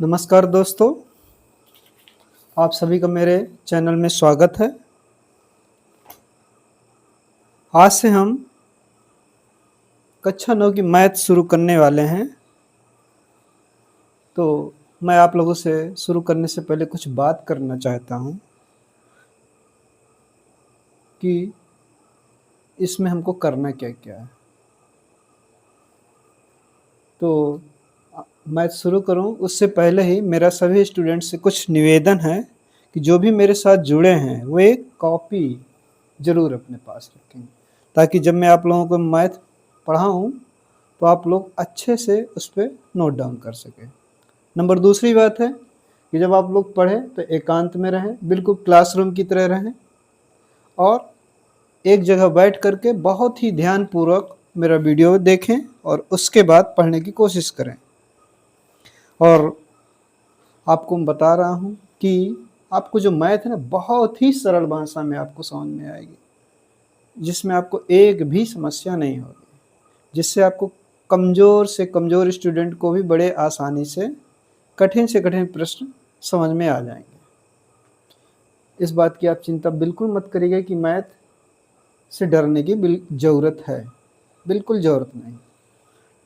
नमस्कार दोस्तों, आप सभी का मेरे चैनल में स्वागत है। आज से हम कक्षा 9 की मैथ शुरू करने वाले हैं। तो मैं आप लोगों से शुरू करने से पहले कुछ बात करना चाहता हूं कि इसमें हमको करना क्या-क्या है। तो मैथ शुरू करूं उससे पहले ही मेरा सभी स्टूडेंट से कुछ निवेदन है कि जो भी मेरे साथ जुड़े हैं वो एक कॉपी ज़रूर अपने पास रखें, ताकि जब मैं आप लोगों को मैथ पढ़ाऊँ तो आप लोग अच्छे से उस पे नोट डाउन कर सकें। नंबर दूसरी बात है कि जब आप लोग पढ़ें तो एकांत में रहें, बिल्कुल क्लासरूम की तरह रहें और एक जगह बैठ कर के बहुत ही ध्यानपूर्वक मेरा वीडियो देखें और उसके बाद पढ़ने की कोशिश करें। और आपको मैं बता रहा हूँ कि आपको जो मैथ है ना, बहुत ही सरल भाषा में आपको समझ में आएगी, जिसमें आपको एक भी समस्या नहीं होगी, जिससे आपको कमज़ोर से कमज़ोर स्टूडेंट को भी बड़े आसानी से कठिन प्रश्न समझ में आ जाएंगे। इस बात की आप चिंता बिल्कुल मत करिएगा कि मैथ से डरने की ज़रूरत है, बिल्कुल ज़रूरत नहीं,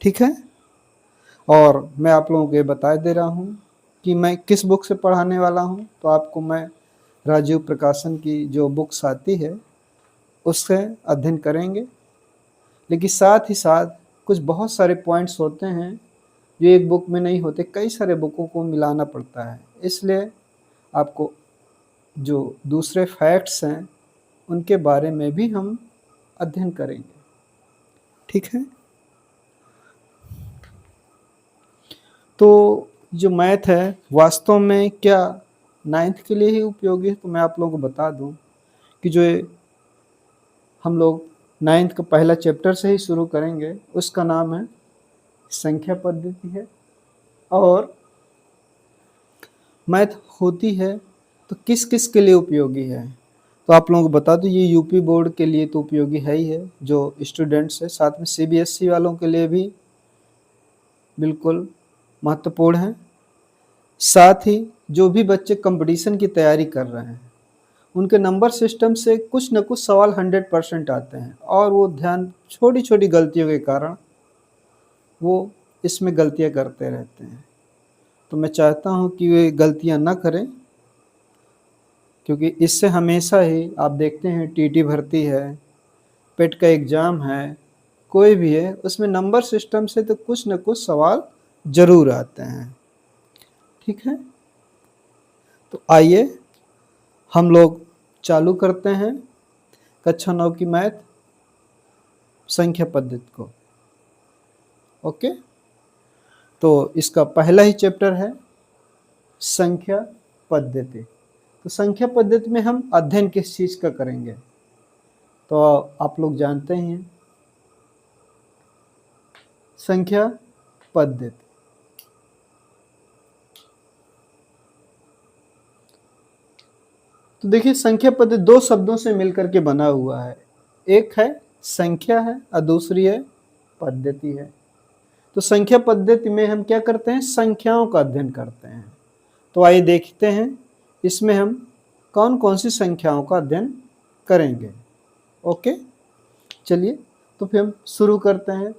ठीक है। और मैं आप लोगों को ये बता दे रहा हूँ कि मैं किस बुक से पढ़ाने वाला हूँ। तो आपको मैं राजीव प्रकाशन की जो बुक्स आती है उससे अध्ययन करेंगे, लेकिन साथ ही साथ कुछ बहुत सारे पॉइंट्स होते हैं जो एक बुक में नहीं होते, कई सारे बुकों को मिलाना पड़ता है। इसलिए आपको जो दूसरे फैक्ट्स हैं उनके बारे में भी हम अध्ययन करेंगे, ठीक है। तो जो मैथ है वास्तव में क्या 9th के लिए ही उपयोगी है, तो मैं आप लोगों को बता दूं कि जो हम लोग 9th का पहला चैप्टर से ही शुरू करेंगे उसका नाम है संख्या पद्धति है। और मैथ होती है तो किस किस के लिए उपयोगी है, तो आप लोगों को बता दूं ये यूपी बोर्ड के लिए तो उपयोगी है ही है, जो स्टूडेंट्स है, साथ में सीबीएसई वालों के लिए भी बिल्कुल महत्वपूर्ण है। साथ ही जो भी बच्चे कंपटीशन की तैयारी कर रहे हैं उनके नंबर सिस्टम से कुछ न कुछ सवाल 100% आते हैं और वो ध्यान छोटी छोटी गलतियों के कारण वो इसमें गलतियां करते रहते हैं। तो मैं चाहता हूं कि वे गलतियां ना करें, क्योंकि इससे हमेशा ही आप देखते हैं टीटी भर्ती है, पेट का एग्ज़ाम है, कोई भी है, उसमें नंबर सिस्टम से तो कुछ न कुछ सवाल ज़रूर आते हैं, ठीक है। तो आइए हम लोग चालू करते हैं कक्षा 9 की मैथ संख्या पद्धति को। ओके, तो इसका पहला ही चैप्टर है संख्या पद्धति। तो संख्या पद्धति में हम अध्ययन किस चीज़ का करेंगे, तो आप लोग जानते ही हैं संख्या पद्धति। तो देखिए संख्या पद्धति दो शब्दों से मिलकर के बना हुआ है, एक है संख्या है और दूसरी है पद्धति है। तो संख्या पद्धति में हम क्या करते हैं, संख्याओं का अध्ययन करते हैं। तो आइए देखते हैं इसमें हम कौन कौन सी संख्याओं का अध्ययन करेंगे। ओके, चलिए तो फिर हम शुरू करते हैं।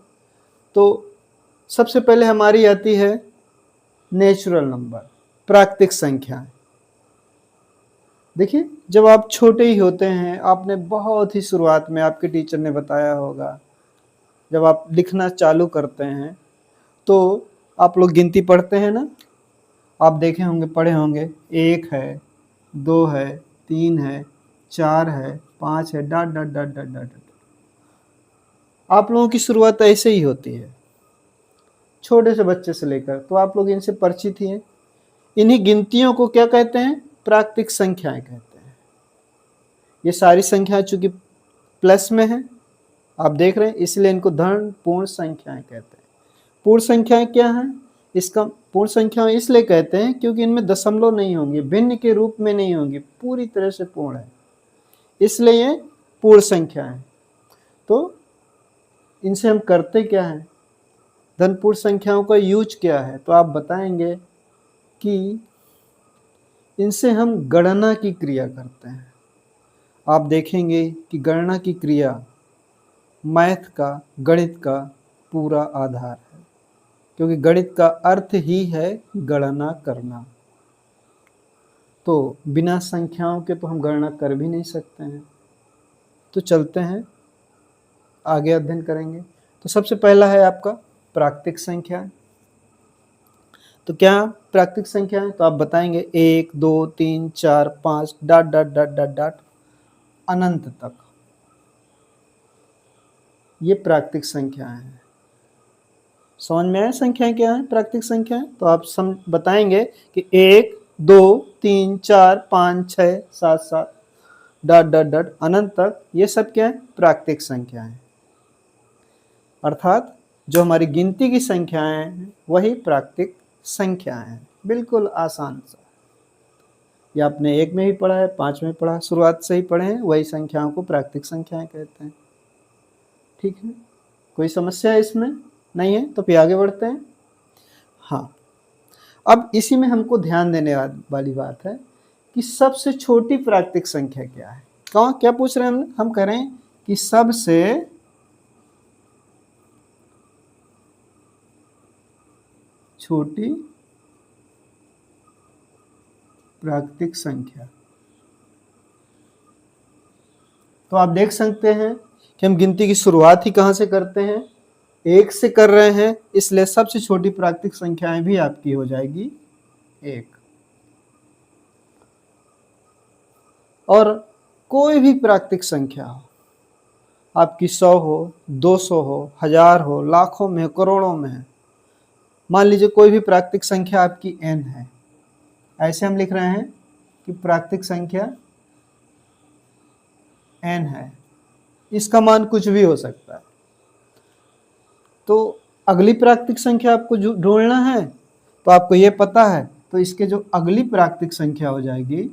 तो सबसे पहले हमारी आती है नेचुरल नंबर, प्राकृतिक संख्याएं। देखिए जब आप छोटे ही होते हैं, आपने बहुत ही शुरुआत में आपके टीचर ने बताया होगा, जब आप लिखना चालू करते हैं तो आप लोग गिनती पढ़ते हैं ना, आप देखे होंगे, पढ़े होंगे, 1 है, 2 है, 3 है, 4 है, 5 है, dot dot dot dot dot. आप लोगों की शुरुआत ऐसे ही होती है, छोटे से बच्चे से लेकर, तो आप लोग इनसे परिचित ही हैं। इन्हीं गिनतियों को क्या कहते हैं, प्राकृतिक संख्याएं कहते हैं। ये सारी संख्याएं चूंकि प्लस में है, आप देख रहे हैं, इसलिए इनको धन पूर्ण संख्याएं कहते हैं। पूर्ण संख्याएं क्या हैं, इसका पूर्ण संख्याएं इसलिए कहते हैं क्योंकि इनमें दशमलव नहीं होंगे, भिन्न के रूप में नहीं होंगे, पूरी तरह से पूर्ण है, इसलिए ये पूर्ण संख्या है। तो इनसे हम करते क्या है, धन पूर्ण संख्याओं का यूज क्या है, तो आप बताएंगे कि इनसे हम गणना की क्रिया करते हैं। आप देखेंगे कि गणना की क्रिया मैथ का, गणित का पूरा आधार है, क्योंकि गणित का अर्थ ही है गणना करना। तो बिना संख्याओं के तो हम गणना कर भी नहीं सकते हैं। तो चलते हैं, आगे अध्ययन करेंगे। तो सबसे पहला है आपका प्राकृतिक संख्या। तो क्या प्राकृतिक संख्या है? तो आप बताएंगे 1, 2, 3, 4, 5 dot dot dot dot dot अनंत तक, ये प्राकृतिक संख्याएं हैं। समझ में आया संख्याएं क्या है? प्राकृतिक संख्याएं तो आप बताएंगे कि 1, 2, 3, 4, 5, 6, 7, 7 डॉट डॉट डॉट अनंत तक, ये सब क्या है? प्राकृतिक संख्याएं। अर्थात जो हमारी गिनती की संख्याएं हैं वही प्राकृतिक संख्याएं हैं। बिल्कुल आसान सा, ये आपने 1 में भी पढ़ा है, 5 में पढ़ा, शुरुआत से ही पढ़े हैं, वही संख्याओं को प्राकृतिक संख्याएं कहते हैं। ठीक है, कोई समस्या है इसमें? नहीं है? तो फिर आगे बढ़ते हैं। हाँ, अब इसी में हमको ध्यान देने वाली बात है कि सबसे छोटी प्राकृतिक संख्या क्या है। क्या पूछ रहे हैं हम कह रहे हैं कि सबसे छोटी प्राकृतिक संख्या। तो आप देख सकते हैं कि हम गिनती की शुरुआत ही कहां से करते हैं? 1 से कर रहे हैं, इसलिए सबसे छोटी प्राकृतिक संख्याएं भी आपकी हो जाएगी 1। और कोई भी प्राकृतिक संख्या हो, आपकी 100 हो, 200 हो, 1000 हो, लाखों में, करोड़ों में, मान लीजिए कोई भी प्राकृतिक संख्या आपकी n है, ऐसे हम लिख रहे हैं कि प्राकृतिक संख्या n है, इसका मान कुछ भी हो सकता है। तो अगली प्राकृतिक संख्या आपको ढूंढना है, तो आपको ये पता है, तो इसके जो अगली प्राकृतिक संख्या हो जाएगी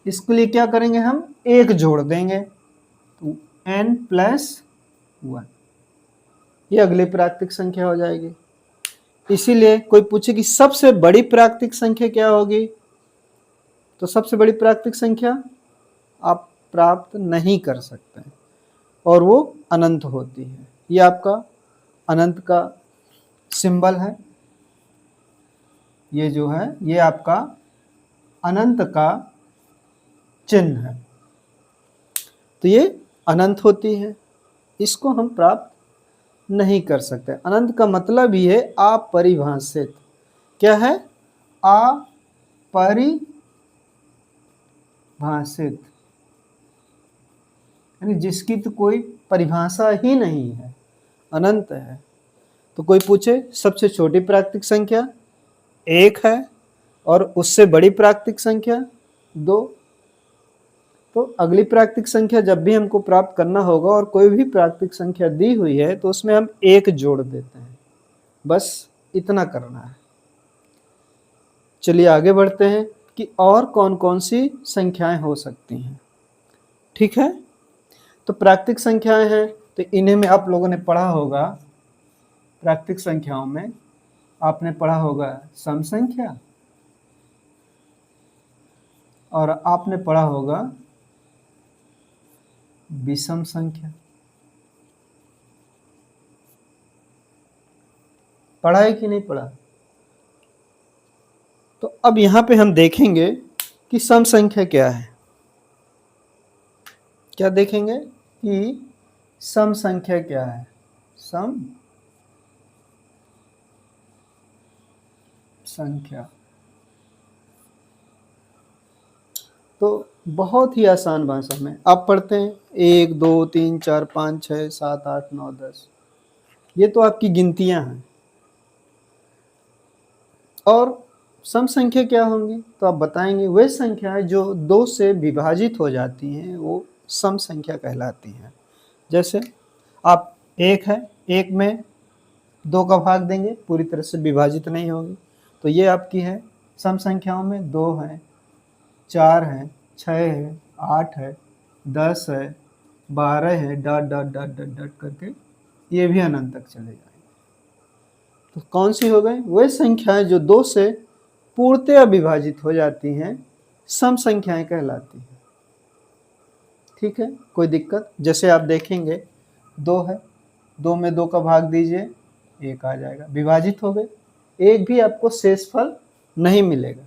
इसके लिए क्या करेंगे? हम 1 जोड़ देंगे, तो n+1, ये अगली प्राकृतिक संख्या हो जाएगी। इसीलिए कोई पूछे कि सबसे बड़ी प्राकृतिक संख्या क्या होगी, तो सबसे बड़ी प्राकृतिक संख्या आप प्राप्त नहीं कर सकते हैं और वो अनंत होती है। ये आपका अनंत का सिंबल है, ये जो है ये आपका अनंत का चिन्ह है। तो ये अनंत होती है, इसको हम प्राप्त नहीं कर सकते। अनंत का मतलब ही है अपरिभाषित। क्या है? अपरिभाषित, यानी जिसकी तो कोई परिभाषा ही नहीं है, अनंत है। तो कोई पूछे सबसे छोटी प्राकृतिक संख्या 1 है और उससे बड़ी प्राकृतिक संख्या 2, तो अगली प्राकृतिक संख्या जब भी हमको प्राप्त करना होगा और कोई भी प्राकृतिक संख्या दी हुई है तो उसमें हम 1 जोड़ देते हैं, बस इतना करना है। चलिए आगे बढ़ते हैं कि और कौन कौन सी संख्याएं हो सकती हैं। ठीक है, तो प्राकृतिक संख्याएं हैं, तो इन्हें में आप लोगों ने पढ़ा होगा, प्राकृतिक संख्याओं में आपने पढ़ा होगा सम संख्या और आपने पढ़ा होगा विषम संख्या। पढ़ा है कि नहीं पढ़ा? तो अब यहां पे हम देखेंगे कि सम संख्या क्या है। क्या देखेंगे कि सम संख्या क्या है? सम संख्या तो बहुत ही आसान भाषा में आप पढ़ते हैं 1, 2, 3, 4, 5, 6, 7, 8, 9, 10, ये तो आपकी गिनतियां हैं। और सम संख्या क्या होंगी? तो आप बताएंगे वे संख्याएं जो 2 से विभाजित हो जाती हैं वो सम संख्या कहलाती हैं। जैसे आप 1 है, 1 में 2 का भाग देंगे, पूरी तरह से विभाजित नहीं होगी, तो ये आपकी है सम संख्याओं में। 2 है, 4 है, 6 है, 8 है, 10 है, 12 है, dot dot dot dot dot करके ये भी अनंत तक चले जाएंगे। तो कौन सी हो गई? वे संख्याएं जो 2 से पूर्णतया विभाजित हो जाती हैं सम संख्याएं कहलाती हैं। ठीक है, कोई दिक्कत? जैसे आप देखेंगे 2 है, 2 में 2 का भाग दीजिए, 1 आ जाएगा, विभाजित हो गए, एक भी आपको शेषफल नहीं मिलेगा।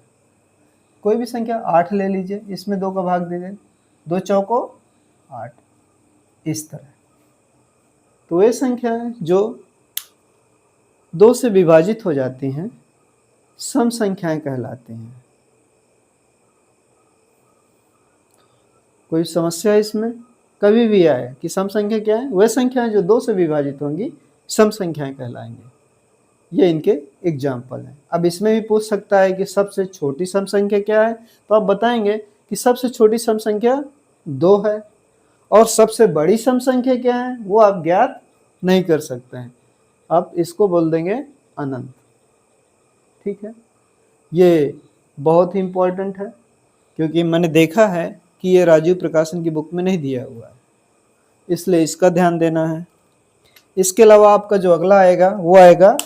कोई भी संख्या 8 ले लीजिए, इसमें 2 का भाग दीजिए, 2 चौको 8, इस तरह। तो ये संख्याएं जो 2 से विभाजित हो जाती हैं सम संख्याएं कहलाती हैं। कोई समस्या इसमें? कभी भी आए कि सम संख्या क्या है? वह संख्याएं जो 2 से विभाजित होंगी सम संख्याएं कहलाएंगे। ये इनके एग्जाम्पल हैं। अब इसमें भी पूछ सकता है कि सबसे छोटी सम संख्या क्या है, तो आप बताएंगे कि सबसे छोटी सम संख्या 2 है, और सबसे बड़ी सम संख्या क्या है वो आप ज्ञात नहीं कर सकते हैं, आप इसको बोल देंगे अनंत। ठीक है, ये बहुत ही इम्पोर्टेंट है क्योंकि मैंने देखा है कि ये राजीव प्रकाशन की बुक में नहीं दिया हुआ है, इसलिए इसका ध्यान देना है। इसके अलावा आपका जो अगला आएगा वो आएगा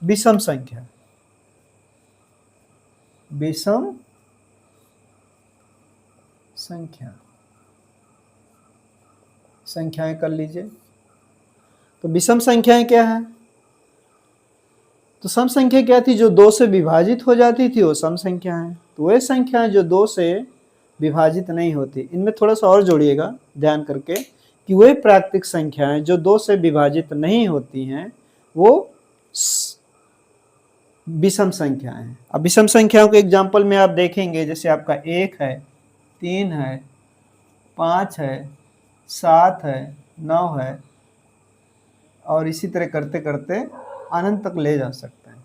विषम संख्या। विषम संख्या, संख्याएं कर लीजिए। तो विषम संख्याएं क्या है? तो सम संख्या क्या थी? जो 2 से विभाजित हो जाती थी वो सम संख्या है। तो वे संख्याएं जो 2 से विभाजित नहीं होती, इनमें थोड़ा सा और जोड़िएगा ध्यान करके कि वे प्राकृतिक संख्याएं जो 2 से विभाजित नहीं होती हैं वो विषम संख्याएं हैं। अब विषम संख्याओं के एग्जाम्पल में आप देखेंगे, जैसे आपका 1 है, 3 है, 5 है, 7 है, 9 है, और इसी तरह करते करते अनंत तक ले जा सकते हैं।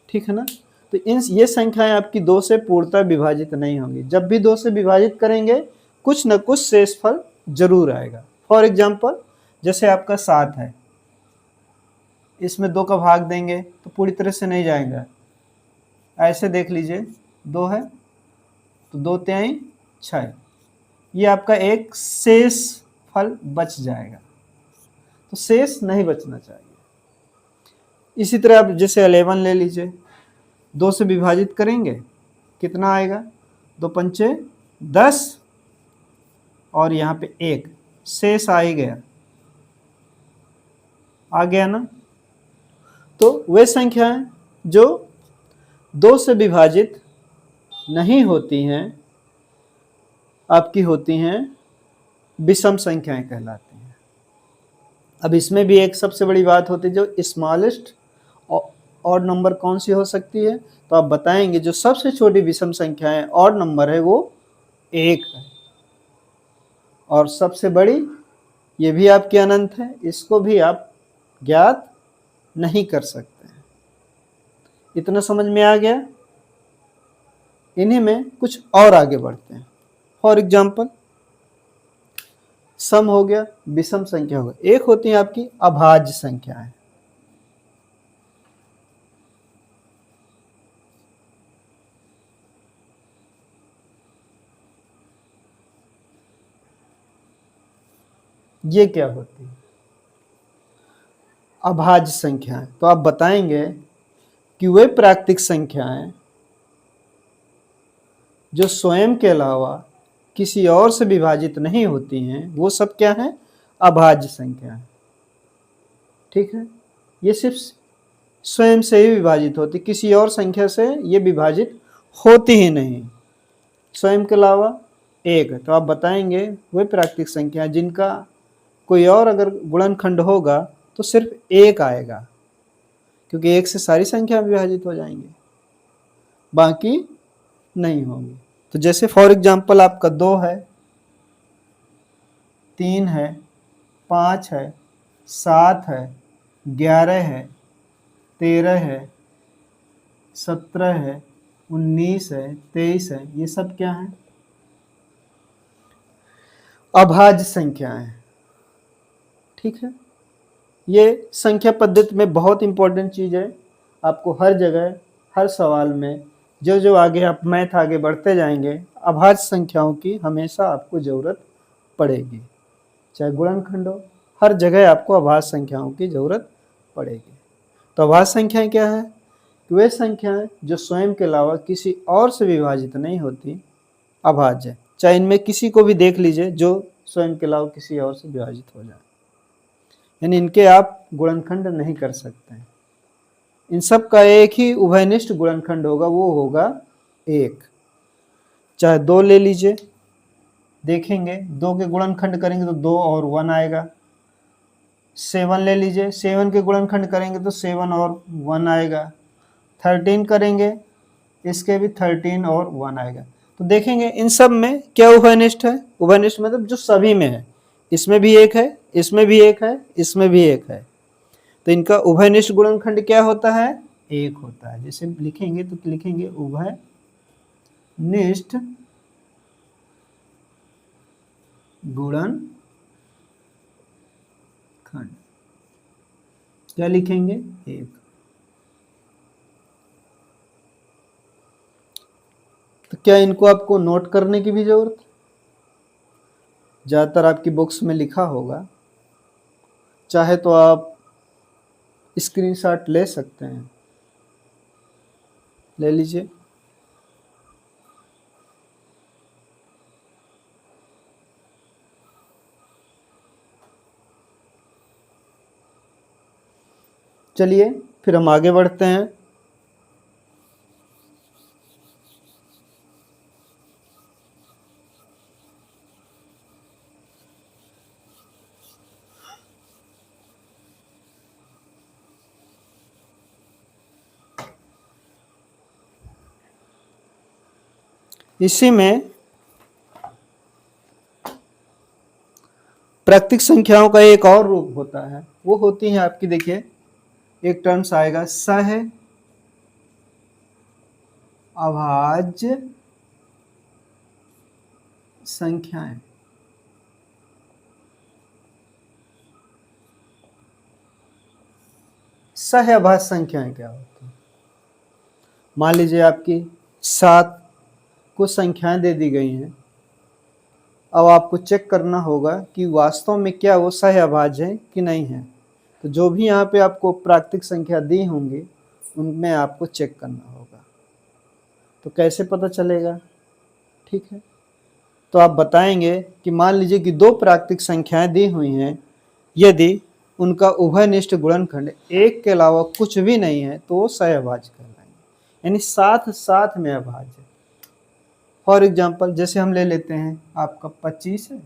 ठीक है ना? तो ये संख्याएं आपकी 2 से पूर्णतः विभाजित नहीं होंगी। जब भी 2 से विभाजित करेंगे कुछ न कुछ शेषफल जरूर आएगा। फॉर एग्जाम्पल जैसे आपका 7 है, इसमें 2 का भाग देंगे तो पूरी तरह से नहीं जाएगा। ऐसे देख लीजिए, 2 है तो 2 तिहाई 6, ये आपका एक शेष फल बच जाएगा, तो शेष नहीं बचना चाहिए। इसी तरह आप जैसे 11 ले लीजिए, 2 से विभाजित करेंगे कितना आएगा? 2 पंचे 10, और यहाँ पे 1 शेष आ ही गया, आ गया ना? तो वे संख्याएं जो 2 से विभाजित नहीं होती हैं आपकी होती हैं विषम संख्याएं कहलाती हैं। अब इसमें भी एक सबसे बड़ी बात होती है, जो स्मॉलेस्ट और नंबर कौन सी हो सकती है? तो आप बताएंगे जो सबसे छोटी विषम संख्या है और नंबर है वो 1 है, और सबसे बड़ी ये भी आपकी अनंत है, इसको भी आप ज्ञात नहीं कर सकते हैं। इतना समझ में आ गया? इन्हीं में कुछ और आगे बढ़ते हैं। फॉर एग्जाम्पल सम हो गया, विषम संख्या हो गया, एक होती है आपकी अभाज्य संख्याएं। ये क्या होती है? अभाज्य संख्याएं। तो आप बताएंगे कि वे प्राकृतिक संख्याएं जो स्वयं के अलावा किसी और से विभाजित नहीं होती हैं वो सब क्या है? अभाज्य संख्याएं। ठीक है, ये सिर्फ स्वयं से ही विभाजित होती, किसी और संख्या से ये विभाजित होती ही नहीं, स्वयं के अलावा 1 है। तो आप बताएंगे वे प्राकृतिक संख्या जिनका कोई और अगर गुणनखंड होगा तो सिर्फ 1 आएगा, क्योंकि 1 से सारी संख्या विभाजित हो जाएंगी, बाकी नहीं होंगी। तो जैसे फॉर एग्जाम्पल आपका 2 है, 3 है, 5 है, 7 है, 11 है, 13 है, 17 है, 19 है, 23 है, ये सब क्या है? अभाज्य संख्याएं। ठीक है, ये संख्या पद्धति में बहुत इंपॉर्टेंट चीज है। आपको हर जगह हर सवाल में जो जो आगे आप मैथ आगे बढ़ते जाएंगे अभाज्य संख्याओं की हमेशा आपको जरूरत पड़ेगी। चाहे गुणनखंड हो, हर जगह आपको अभाज्य संख्याओं की जरूरत पड़ेगी। तो अभाज्य संख्याएं क्या है? वे संख्याएं जो स्वयं के अलावा किसी और से विभाजित नहीं होती, अभाज्य है। चाहे इनमें किसी को भी देख लीजिए जो स्वयं के अलावा किसी और से विभाजित हो जाए, यानी इनके आप गुणनखंड नहीं कर सकते हैं। इन सब का एक ही उभयनिष्ठ गुणनखंड होगा, वो होगा 1। चाहे 2 ले लीजिए, देखेंगे 2 के गुणनखंड करेंगे तो 2 और 1 आएगा। 7 ले लीजिए, 7 के गुणनखंड करेंगे तो 7 और 1 आएगा। 13 करेंगे, इसके भी 13 और 1 आएगा। तो देखेंगे इन सब में क्या उभयनिष्ठ है? उभयनिष्ठ मतलब जो सभी में है, इसमें भी 1 है, इसमें भी 1 है, इसमें भी 1 है। तो इनका उभयनिष्ठ गुणनखंड क्या होता है? 1 होता है। जैसे लिखेंगे तो लिखेंगे उभयनिष्ठ गुणनखंड, क्या लिखेंगे? 1। तो क्या इनको आपको नोट करने की भी जरूरत? ज़्यादातर आपकी बुक्स में लिखा होगा, चाहे तो आप स्क्रीनशॉट ले सकते हैं, ले लीजिए। चलिए फिर हम आगे बढ़ते हैं। इसी में प्राकृतिक संख्याओं का एक और रूप होता है, वो होती है आपकी, देखिए एक टर्म्स आएगा सह अभाज्य संख्याएं। सह अभाज्य संख्याएं क्या होती है? मान लीजिए आपकी 7 कुछ संख्याएं दे दी गई हैं, अब आपको चेक करना होगा कि वास्तव में क्या वो सह अभाज्य है कि नहीं है। तो जो भी यहाँ पे आपको प्राकृतिक संख्या दी होंगी उनमें आपको चेक करना होगा। तो कैसे पता चलेगा? ठीक है, तो आप बताएंगे कि मान लीजिए कि 2 प्राकृतिक संख्याएं दी हुई हैं, यदि उनका उभयनिष्ठ गुणनखंड 1 के अलावा कुछ भी नहीं है तो वो सह अभाज्य कहलाएंगे, यानी साथ साथ में अभाज्य। फॉर एग्जाम्पल जैसे हम ले लेते हैं, आपका 25 है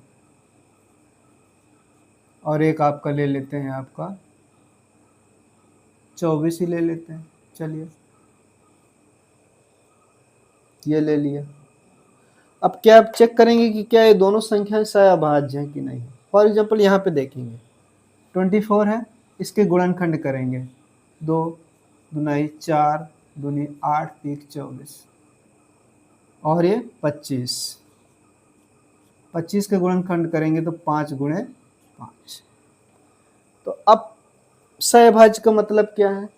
और एक आपका ले लेते हैं आपका 24 ही ले लेते हैं। चलिए ये ले लिया। अब क्या आप चेक करेंगे कि क्या ये दोनों संख्याएं सहअभाज्य हैं कि नहीं। फॉर एग्जाम्पल यहाँ पे देखेंगे 24 है, इसके गुणनखंड करेंगे 2 दूनी 4 दूनी 8 3 24 और ये 25 के गुणनखंड करेंगे तो 5 गुणे 5। तो अब सहअभाज्य का मतलब क्या है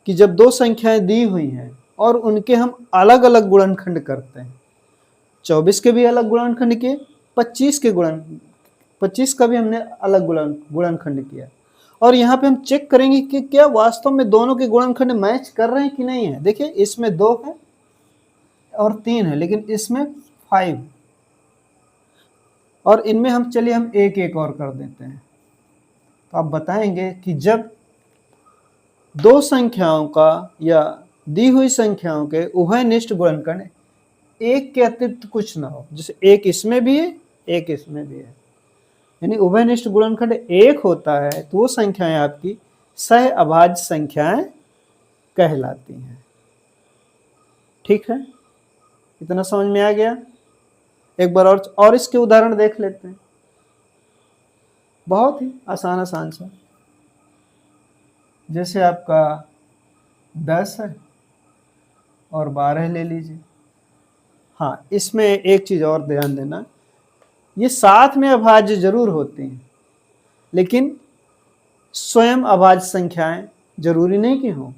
कि जब 2 संख्याएं दी हुई हैं और उनके हम अलग अलग गुणनखंड करते हैं, 24 के भी अलग गुणनखंड किए, 25 का भी हमने अलग गुणनखंड किया, और यहाँ पे हम चेक करेंगे कि क्या वास्तव में दोनों के गुणनखंड मैच कर रहे हैं कि नहीं है। देखिए इसमें 2 है और 3 है, लेकिन इसमें 5, और इनमें हम चलिए हम एक एक और कर देते हैं। तो आप बताएंगे कि जब 2 संख्याओं का या दी हुई संख्याओं के उभयनिष्ठ गुणनखंड 1 के अतिरिक्त कुछ ना हो, जैसे 1 इसमें भी है 1 इसमें भी है, यानी उभयनिष्ठ गुणनखंड 1 होता है, तो वो संख्याएं आपकी सहअभाज्य संख्याएं कहलाती हैं। ठीक है, इतना समझ में आ गया। एक बार और इसके उदाहरण देख लेते हैं, बहुत ही आसान सा। जैसे आपका 10 है और 12 ले लीजिए। हाँ, इसमें एक चीज और ध्यान देना, ये साथ में अभाज्य जरूर होती हैं, लेकिन स्वयं अभाज्य संख्याएं जरूरी नहीं कि हों।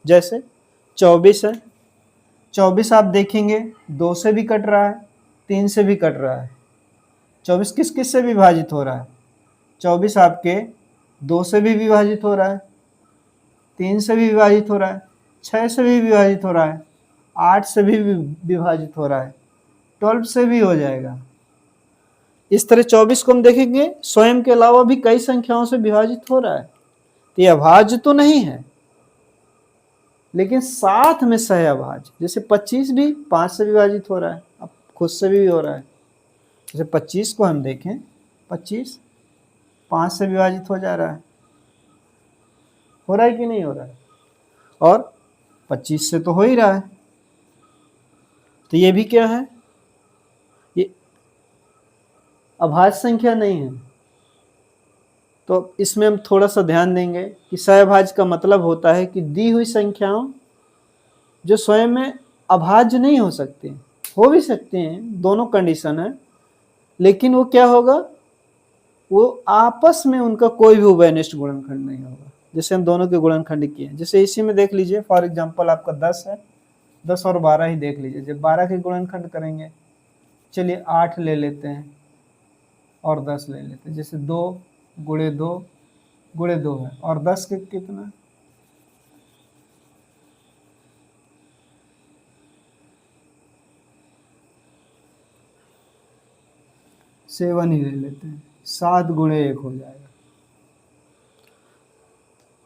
जैसे 24 है, 24 आप देखेंगे 2 से भी कट रहा है, 3 से भी कट रहा है। 24 किस किस से विभाजित हो रहा है? 24 आपके 2 से भी विभाजित हो रहा है, 3 से भी विभाजित हो रहा है, 6 से भी विभाजित हो रहा है, 8 से भी विभाजित हो रहा है, 12 से भी हो जाएगा। इस तरह 24 को हम देखेंगे स्वयं के अलावा भी कई संख्याओं से विभाजित हो रहा है। तो ये अभाज्य तो नहीं है, लेकिन साथ में सह अभाज्य। जैसे 25 भी 5 से विभाजित हो रहा है, अब खुद से भी हो रहा है। जैसे 25 को हम देखें, 25 5 से विभाजित हो जा रहा है, हो रहा है कि नहीं हो रहा है? और 25 से तो हो ही रहा है। तो ये भी क्या है? ये अभाज्य संख्या नहीं है। तो इसमें हम थोड़ा सा ध्यान देंगे कि सहअभाज्य का मतलब होता है कि दी हुई संख्याओं जो स्वयं में अभाज्य नहीं हो सकते, हो भी सकते हैं, दोनों कंडीशन है, लेकिन वो क्या होगा, वो आपस में उनका कोई भी उभयनिष्ठ गुणनखंड नहीं होगा। जैसे हम दोनों के गुणनखंड किए हैं, जैसे इसी में देख लीजिए, फॉर एग्जांपल आपका 10 है, 10 और 12 ही देख लीजिए। जब 12 के गुणनखंड करेंगे, चलिए 8 ले लेते हैं और 10 ले लेते हैं। जैसे 2 गुणे 2 गुणे 2 है, और 10 के कितना, 7 ही ले लेते हैं, 7 गुणे 1 हो जाएगा।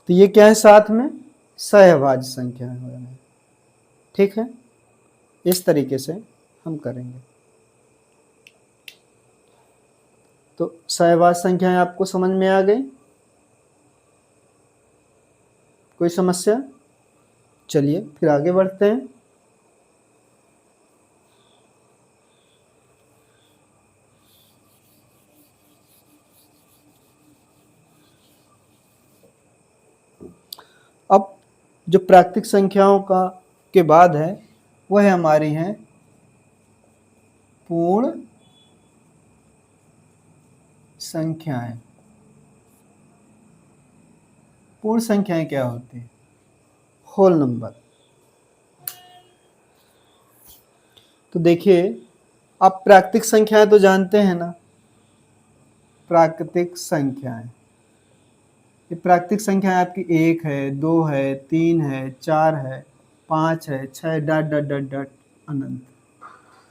तो ये क्या है, साथ में सहअभाज्य संख्या है। ठीक है, इस तरीके से हम करेंगे। तो सहअभाज्य संख्याएं आपको समझ में आ गई? कोई समस्या? चलिए फिर आगे बढ़ते हैं। अब जो प्राकृतिक संख्याओं का के बाद है, वह हमारी हैं पूर्ण संख्याएं। पूर्ण संख्याएं क्या होती हैं? Whole number. तो देखिए, आप प्राकृतिक संख्याएं तो जानते हैं ना, प्राकृतिक संख्याएं, ये प्राकृतिक संख्याएं आपकी 1 है, 2 है, 3 है, 4 है, 5 है, 6 डॉट डॉट डॉट डॉट अनंत।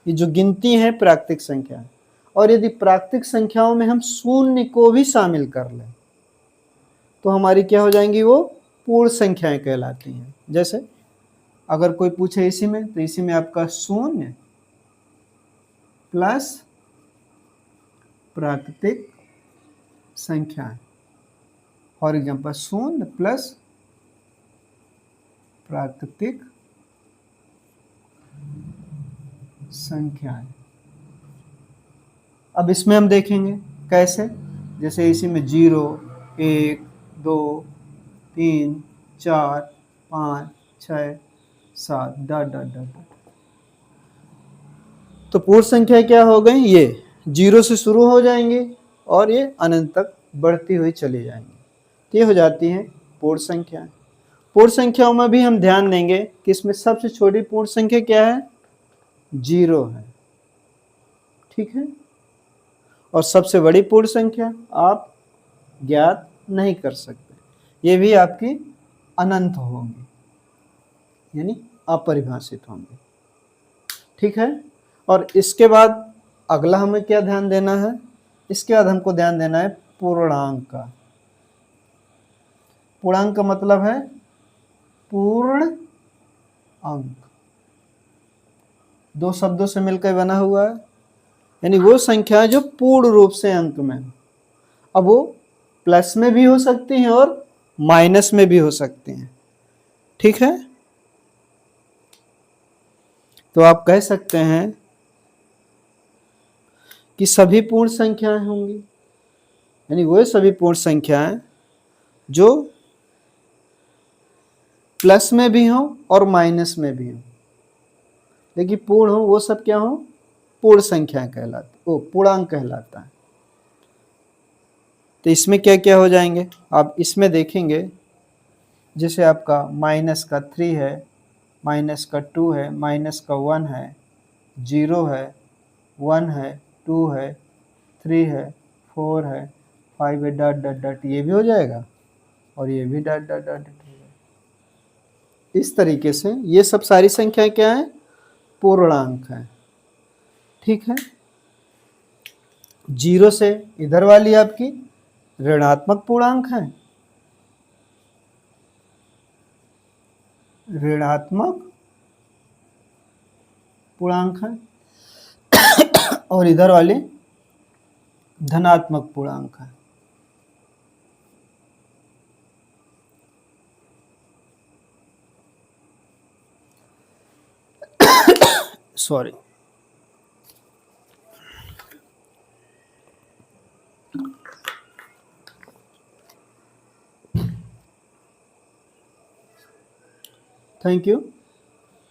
ये जो गिनती है प्राकृतिक संख्या। और यदि प्राकृतिक संख्याओं में हम शून्य को भी शामिल कर लें, तो हमारी क्या हो जाएंगी, वो पूर्ण संख्याएं कहलाती हैं। जैसे अगर कोई पूछे इसी में, तो इसी में आपका शून्य प्लस प्राकृतिक संख्याएं, फॉर एग्जाम्पल शून्य प्लस प्राकृतिक संख्याएं। अब इसमें हम देखेंगे कैसे। जैसे इसी में 0, 1, 2, 3, 4, 5, 6, 7 डॉट डॉट डॉट। तो पूर्ण संख्या क्या हो गई, ये 0 से शुरू हो जाएंगे और ये अनंत तक बढ़ती हुई चली जाएंगी। ये हो जाती हैं पूर्ण संख्या। पूर्ण संख्याओं में भी हम ध्यान देंगे कि इसमें सबसे छोटी पूर्ण संख्या क्या है, 0 है। ठीक है, और सबसे बड़ी पूर्ण संख्या आप ज्ञात नहीं कर सकते, ये भी आपकी अनंत होंगी, यानी अपरिभाषित होंगे। ठीक है, और इसके बाद अगला हमें क्या ध्यान देना है, इसके बाद हमको ध्यान देना है पूर्णांक का। पूर्णांक का मतलब है पूर्ण अंक, 2 शब्दों से मिलकर बना हुआ है, यानी वो संख्या जो पूर्ण रूप से अंक में। अब वो प्लस में भी हो सकती हैं और माइनस में भी हो सकती हैं। ठीक है, तो आप कह सकते हैं कि सभी पूर्ण संख्याएं होंगी, यानी वो सभी पूर्ण संख्याएं जो प्लस में भी हो और माइनस में भी हो, लेकिन पूर्ण हो, वो सब क्या हो, पूर्ण संख्या कहलाती, वो पूर्णांक कहलाता है। तो इसमें क्या क्या हो जाएंगे आप इसमें देखेंगे। जैसे आपका माइनस का 3 है, माइनस का 2 है, माइनस का 1 है, 0 है, 1 है, 2 है, 3 है, 4 है, 5 डॉट डॉट डॉट, ये भी हो जाएगा और ये भी डॉट डॉट डॉट डॉट हो जाएगा। इस तरीके से ये सब सारी संख्याएं क्या है, पूर्णांक है। ठीक है, 0 से इधर वाली आपकी ऋणात्मक पूर्णांक है, ऋणात्मक पूर्णांक है, और इधर वाली धनात्मक पूर्णांक है। Sorry, thank you.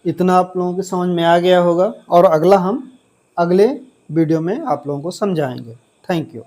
इतना आप लोगों के समझ में आ गया होगा और अगला हम अगले वीडियो में आप लोगों को समझाएंगे। Thank you.